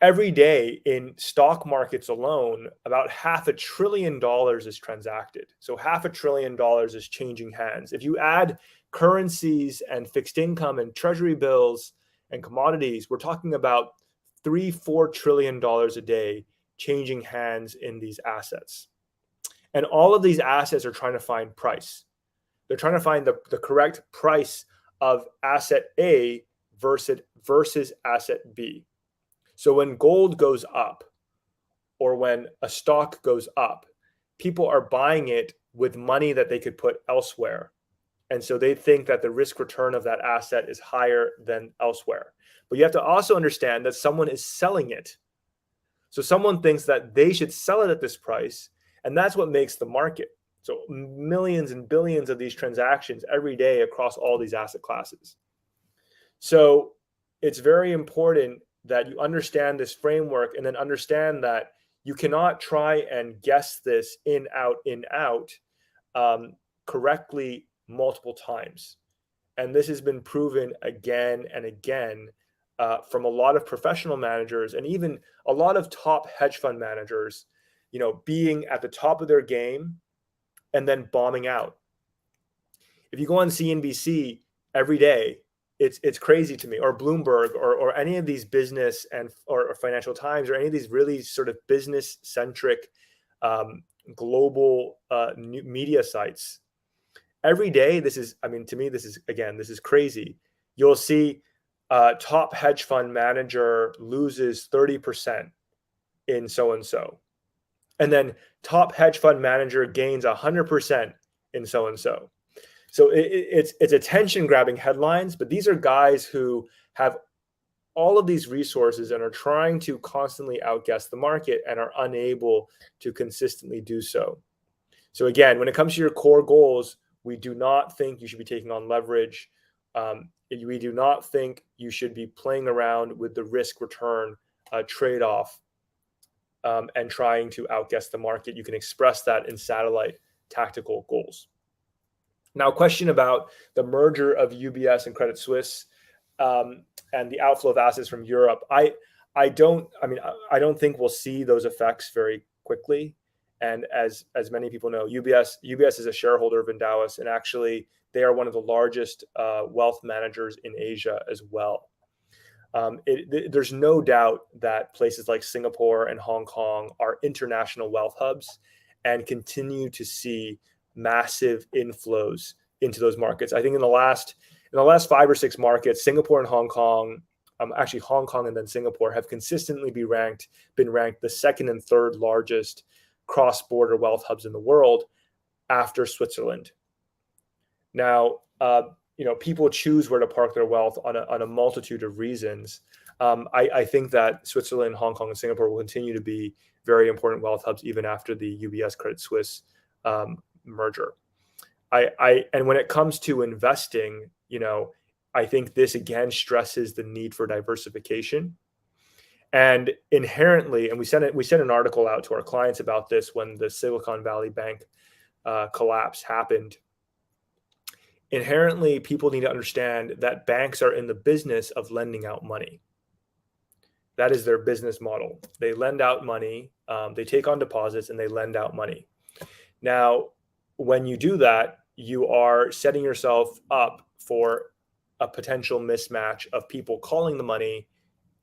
Every day in stock markets alone, about $500 billion is transacted. So $500 billion is changing hands. If you add currencies and fixed income and treasury bills and commodities, we're talking about $3-4 trillion a day changing hands in these assets. And all of these assets are trying to find price. They're trying to find the correct price of asset A versus asset B. So when gold goes up or when a stock goes up, people are buying it with money that they could put elsewhere. And so they think that the risk return of that asset is higher than elsewhere. But you have to also understand that someone is selling it. So someone thinks that they should sell it at this price, and that's what makes the market. So millions and billions of these transactions every day across all these asset classes. So it's very important that you understand this framework and then understand that you cannot try and guess this in, out correctly multiple times. And this has been proven again and again from a lot of professional managers and even a lot of top hedge fund managers, being at the top of their game and then bombing out. If you go on CNBC every day, it's crazy to me, or Bloomberg, or any of these business or Financial Times, or any of these really sort of business centric global media sites. Every day, to me, this is crazy. You'll see top hedge fund manager loses 30% in so and so, and then top hedge fund manager gains 100% in so and so. So it's attention grabbing headlines, but these are guys who have all of these resources and are trying to constantly outguess the market and are unable to consistently do so. So again, when it comes to your core goals, we do not think you should be taking on leverage. We do not think you should be playing around with the risk return trade-off and trying to outguess the market. You can express that in satellite tactical goals. Now, question about the merger of UBS and Credit Suisse and the outflow of assets from Europe. I don't think we'll see those effects very quickly. And as many people know, UBS is a shareholder of Endowus, and actually they are one of the largest wealth managers in Asia as well. There's no doubt that places like Singapore and Hong Kong are international wealth hubs and continue to see massive inflows into those markets. I think in the last 5 or 6 markets, Singapore and Hong Kong, actually Hong Kong and then Singapore, have consistently been ranked the second and third largest cross-border wealth hubs in the world after Switzerland. Now, people choose where to park their wealth on a multitude of reasons. I think that Switzerland, Hong Kong, and Singapore will continue to be very important wealth hubs even after the UBS Credit Suisse merger. And when it comes to investing, I think this again stresses the need for diversification. And inherently, and we sent an article out to our clients about this when the Silicon Valley Bank collapse happened. Inherently, people need to understand that banks are in the business of lending out money. That is their business model. They lend out money, they take on deposits, and they lend out money. Now, when you do that, you are setting yourself up for a potential mismatch of people calling the money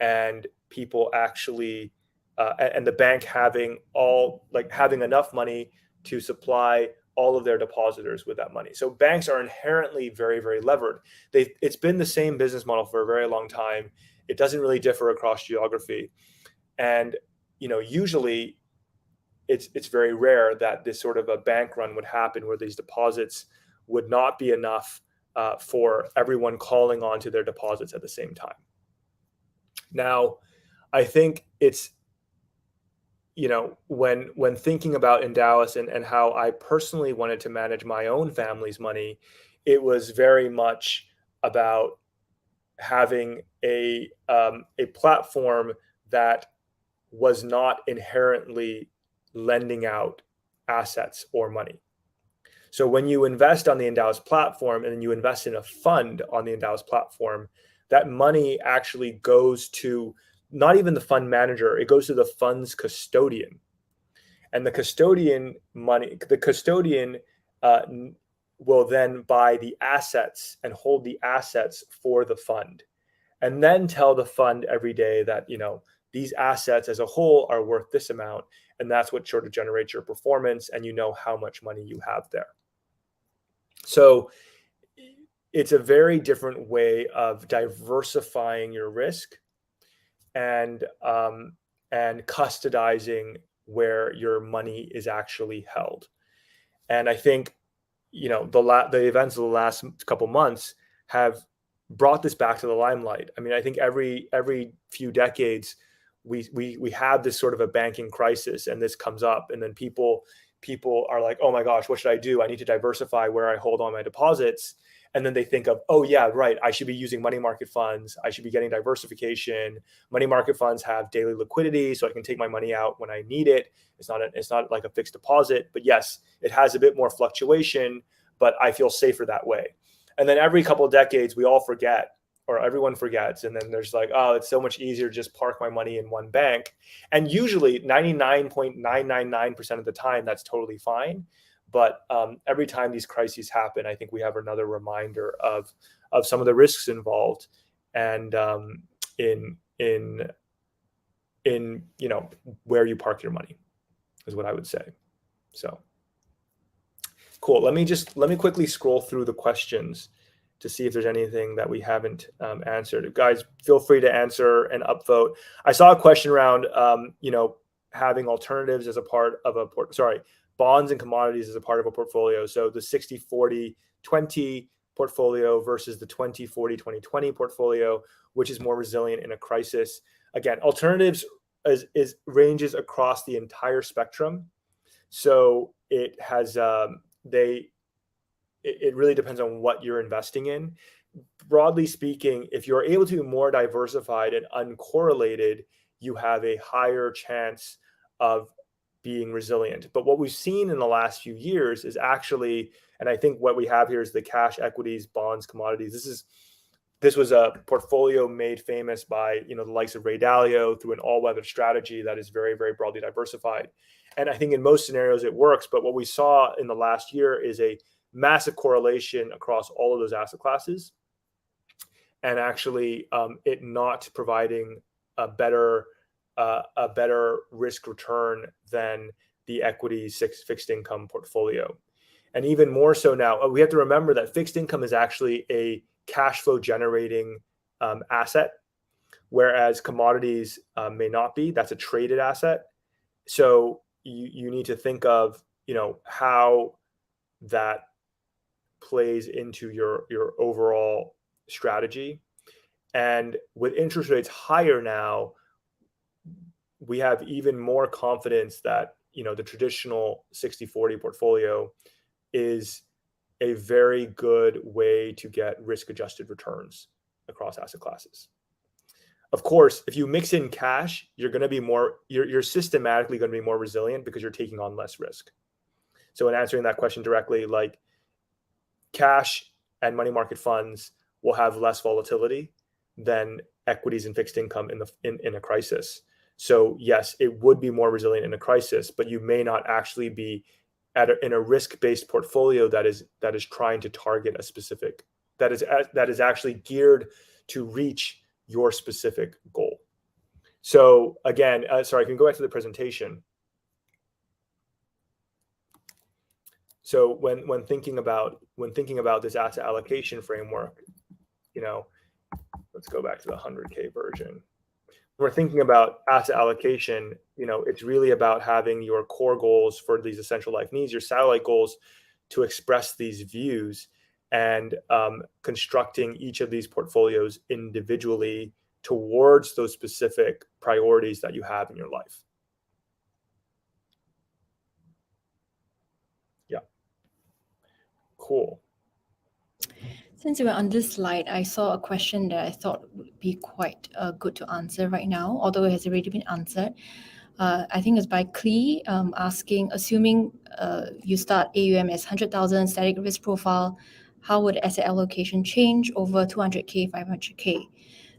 and people actually, and the bank having enough money to supply all of their depositors with that money. So banks are inherently very, very levered. It's been the same business model for a very long time. It doesn't really differ across geography. And, usually it's very rare that this sort of a bank run would happen where these deposits would not be enough for everyone calling on to their deposits at the same time. Now, I think it's, when thinking about Endowus and how I personally wanted to manage my own family's money, it was very much about having a platform that was not inherently lending out assets or money. So when you invest on the Endowus platform and then you invest in a fund on the Endowus platform, that money actually goes to not even the fund manager, it goes to the fund's custodian. And the custodian uh, will then buy the assets and hold the assets for the fund, and then tell the fund every day that, these assets as a whole are worth this amount, and that's what sort of generates your performance, and you know how much money you have there. So it's a very different way of diversifying your risk and custodizing where your money is actually held. And I think, the events of the last couple months have brought this back to the limelight. I mean, I think every few decades we have this sort of a banking crisis, and this comes up, and then people are like, oh my gosh, what should I do? I need to diversify where I hold all my deposits. And then they think of, oh yeah, right, I should be using money market funds. I should be getting diversification. Money market funds have daily liquidity, so I can take my money out when I need it. It's not like a fixed deposit, but yes, it has a bit more fluctuation, but I feel safer that way. And then every couple of decades, we all forget, or everyone forgets. And then there's like, oh, it's so much easier to just park my money in one bank. And usually 99.999% of the time, that's totally fine. But every time these crises happen, I think we have another reminder of some of the risks involved, and in where you park your money is what I would say. So cool. Let me quickly scroll through the questions to see if there's anything that we haven't answered. Guys, feel free to answer and upvote. I saw a question around having alternatives as a part of bonds and commodities as a part of a portfolio. So the 60-40-20 portfolio versus the 20-40-20-20 portfolio, which is more resilient in a crisis. Again, alternatives is ranges across the entire spectrum. So it has it really depends on what you're investing in. Broadly speaking, if you're able to be more diversified and uncorrelated, you have a higher chance of being resilient. But what we've seen in the last few years is actually, and I think what we have here is the cash, equities, bonds, commodities. This was a portfolio made famous by the likes of Ray Dalio through an all-weather strategy that is very, very broadly diversified. And I think in most scenarios it works. But what we saw in the last year is a massive correlation across all of those asset classes, and actually it not providing a better risk return than the equities fixed income portfolio. And even more so now, we have to remember that fixed income is actually a cash flow generating asset, whereas commodities may not be. That's a traded asset. So you need to think of how that plays into your overall strategy. And with interest rates higher now, we have even more confidence that the traditional 60-40 portfolio is a very good way to get risk-adjusted returns across asset classes. Of course, if you mix in cash, you're systematically going to be more resilient because you're taking on less risk. So in answering that question directly, like cash and money market funds will have less volatility than equities and fixed income in a crisis. So yes, it would be more resilient in a crisis, but you may not actually be in a risk-based portfolio that is trying to target a specific, that is actually geared to reach your specific goal. So again, sorry, I can go back to the presentation. So when thinking about this asset allocation framework, let's go back to the 100K version. When we're thinking about asset allocation, it's really about having your core goals for these essential life needs, your satellite goals, to express these views, and constructing each of these portfolios individually towards those specific priorities that you have in your life. Yeah. Cool. Since we were on this slide, I saw a question that I thought would be quite good to answer right now, although it has already been answered. I think it's by Clee, asking, assuming you start AUM as 100,000 static risk profile, how would asset allocation change over 200K, 500K?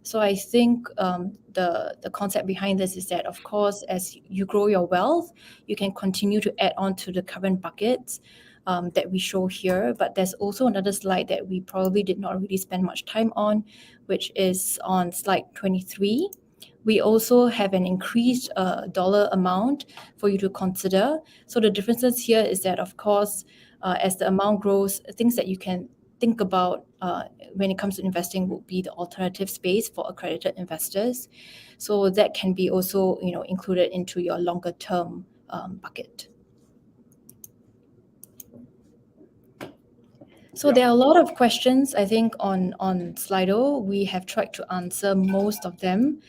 So I think the concept behind this is that, of course, as you grow your wealth, you can continue to add on to the current buckets that we show here. But there's also another slide that we probably did not really spend much time on, which is on slide 23. We also have an increased dollar amount for you to consider. So the differences here is that, of course, as the amount grows, things that you can think about when it comes to investing would be the alternative space for accredited investors. So that can be also, included into your longer term bucket. So there are a lot of questions, I think, on Slido. We have tried to answer most of them,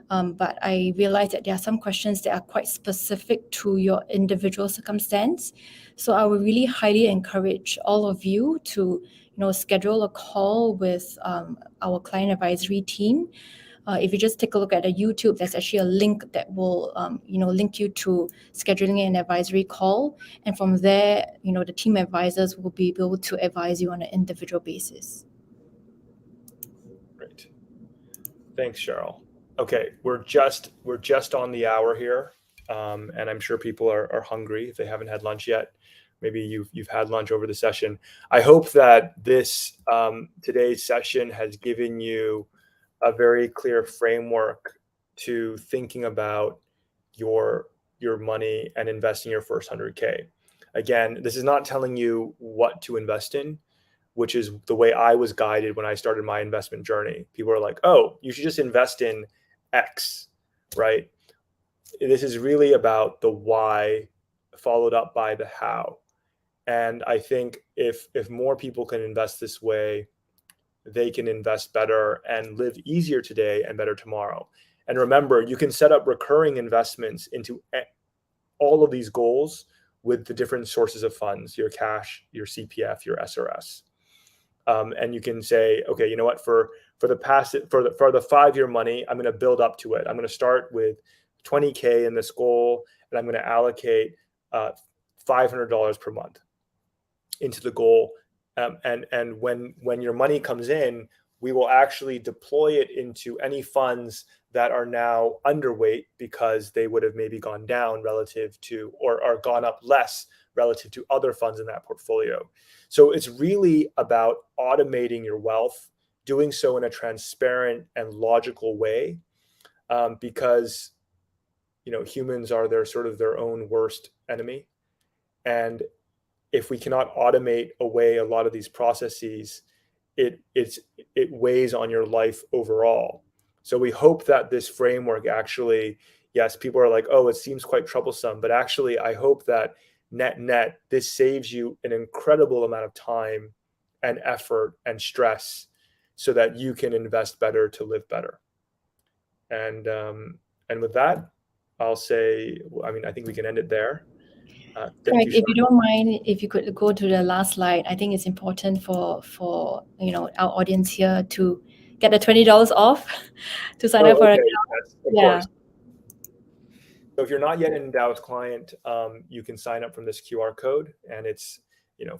but I realize that there are some questions that are quite specific to your individual circumstance. So I would really highly encourage all of you to, schedule a call with our client advisory team. If you just take a look at the YouTube, there's actually a link that will, link you to scheduling an advisory call. And from there, the team advisors will be able to advise you on an individual basis. Great. Thanks, Sheryl. Okay, we're just on the hour here, and I'm sure people are hungry if they haven't had lunch yet. Maybe you've had lunch over the session. I hope that this today's session has given you a very clear framework to thinking about your money and investing your first 100K. Again, this is not telling you what to invest in, which is the way I was guided when I started my investment journey. People are like, oh, you should just invest in X, right? This is really about the why followed up by the how. And I think if more people can invest this way, they can invest better and live easier today and better tomorrow. And remember, you can set up recurring investments into all of these goals with the different sources of funds, your cash, your CPF, your SRS. And you can say, okay, you know what, for the 5-year money, I'm going to build up to it. I'm going to start with 20K in this goal, and I'm going to allocate $500 per month into the goal. And when your money comes in, we will actually deploy it into any funds that are now underweight because they would have maybe gone down relative to, or are gone up less relative to other funds in that portfolio. So it's really about automating your wealth, doing so in a transparent and logical way, because humans are their own worst enemy. And if we cannot automate away a lot of these processes, it weighs on your life overall. So we hope that this framework actually, yes, people are like, oh, it seems quite troublesome, but actually I hope that net this saves you an incredible amount of time and effort and stress so that you can invest better to live better. And with that, I'll say, I think we can end it there. Thank you, If you Sheryl. don't mind, if you could go to the last slide, I think it's important for our audience here to get the $20 off to sign up Oh, for okay. a Yes, of course. So if you're not yet an Endowus client, you can sign up from this QR code, and it's,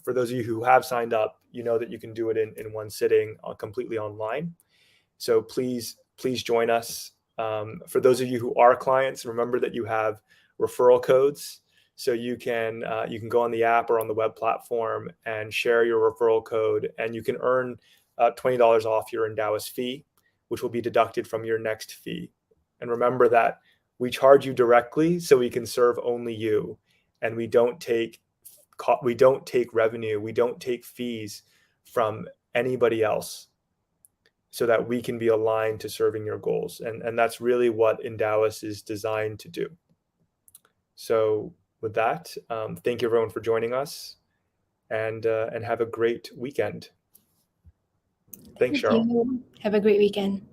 for those of you who have signed up, you know that you can do it in one sitting, completely online. So please join us. For those of you who are clients, remember that you have referral codes. So you can go on the app or on the web platform and share your referral code, and you can earn $20 off your Endowus fee, which will be deducted from your next fee. And remember that we charge you directly so we can serve only you, and we don't take revenue, we don't take fees from anybody else, so that we can be aligned to serving your goals. And that's really what Endowus is designed to do. So with that, thank you everyone for joining us, and have a great weekend. Thanks, Sheryl. Thank you. Have a great weekend.